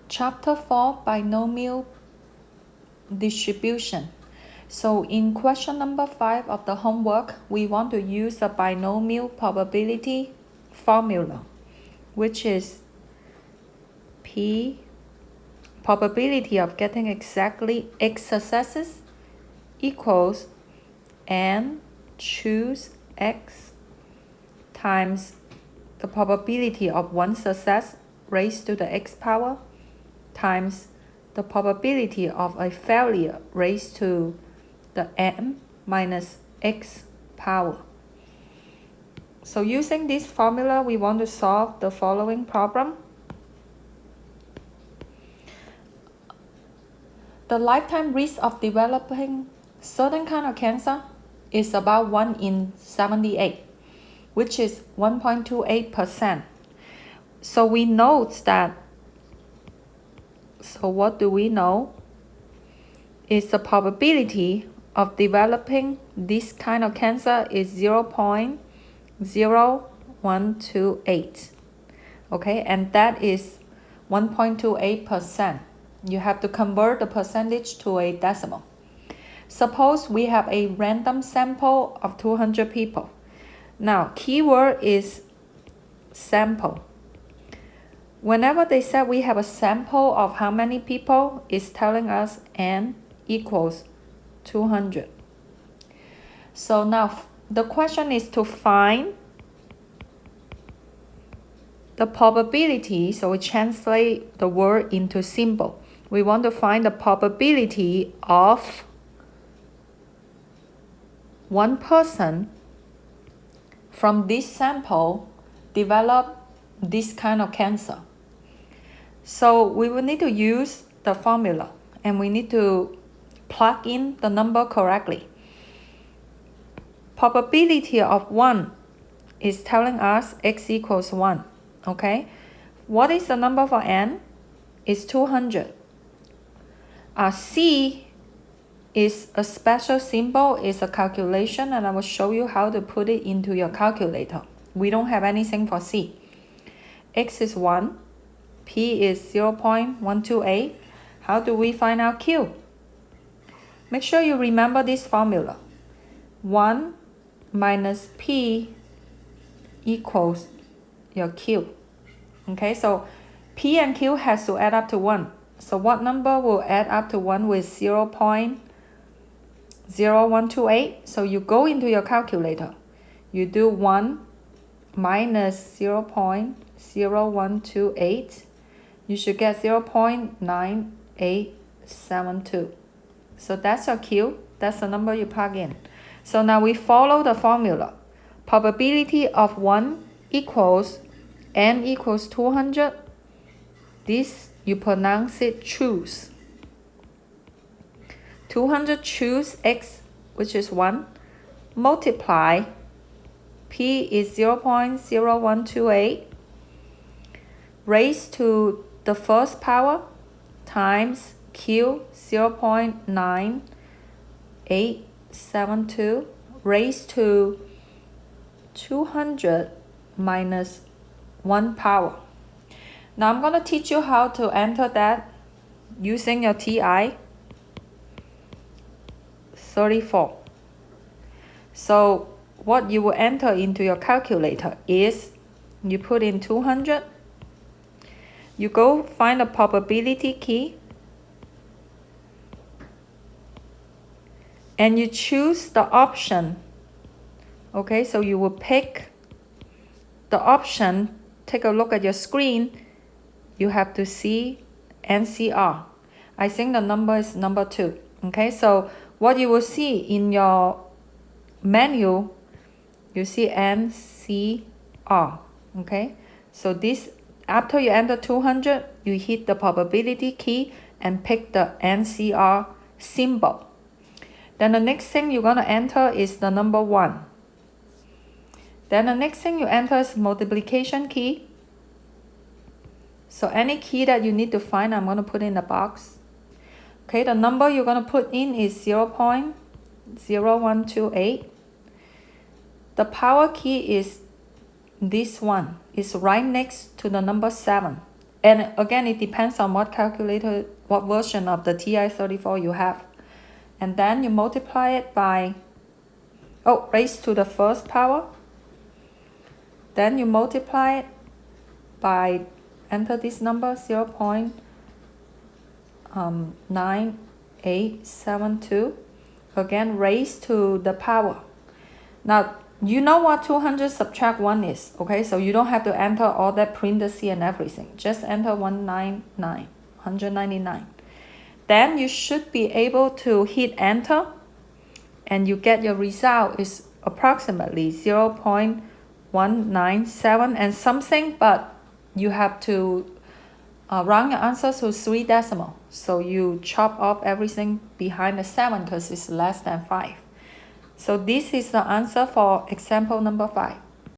Chapter 4, Binomial Distribution. So in question number 5 of the homework, we want to use a binomial probability formula, which is P, probability of getting exactly X successes equals N choose X times the probability of one success raised to the X power times the probability of a failure raised to the n minus x power. So using this formula, we want to solve the following problem. The lifetime risk of developing certain kind of cancer is about 1 in 78, which is 1.28%. So we note that, so what do we know? Is the probability of developing this kind of cancer is 0.0128. Okay, and that is 1.28%. You have to convert the percentage to a decimal. Suppose we have a random sample of 200 people. Now, keyword is sample. Whenever they said we have a sample of how many people, it's telling us n equals 200. So now the question is to find the probability. So we translate the word into symbol. We want to find the probability of one person from this sample develop this kind of cancer. So we will need to use the formula and we need to plug in the number correctly. Probability of 1 is telling us x equals 1. Okay, what is the number for n? It's 200. C is a special symbol, is a calculation, and I will show you how to put it into your calculator. We don't have anything for C. X is 1, P is 0.128. How do we find out Q? Make sure you remember this formula. 1 minus P equals your Q. Okay, so P and Q has to add up to 1. So what number will add up to 1 with 0.0128? So you go into your calculator. You do 1 minus 0.0128. You should get 0.9872. So that's your Q. That's the number you plug in. So now we follow the formula. Probability of 1 equals n equals 200. This you pronounce it choose. 200 choose x, which is 1, multiply p is 0.0128 raised to the first power times q 0.9872 raised to 200 minus 1 power. Now I'm going to teach you how to enter that using your TI 34. So what you will enter into your calculator is you put in 200. You go find a probability key and you choose the option. Okay, so you will pick the option. Take a look at your screen. You have to see NCR. I think the number is number 2. Okay, so what you will see in your menu, you see NCR. Okay, so this, after you enter 200, you hit the probability key and pick the NCR symbol. Then the next thing you're going to enter is the number 1. Then the next thing you enter is multiplication key. So any key that you need to find, I'm going to put in the box. Okay, the number you're going to put in is 0.0128. The power key is this one. It's right next to the number 7. And again, it depends on what calculator, what version of the TI-34 you have. And then you multiply it by, raised to the first power. Then you multiply it by, enter this number, 0.9872. Again, raised to the power. Now, you know what 200 subtract 1 is, okay? So you don't have to enter all that parentheses and everything. Just enter 199. Then you should be able to hit enter, and you get your result is approximately 0.197 and something, but you have to round your answer to 3 decimal. So you chop off everything behind the 7 because it's less than 5. So this is the answer for example number 5.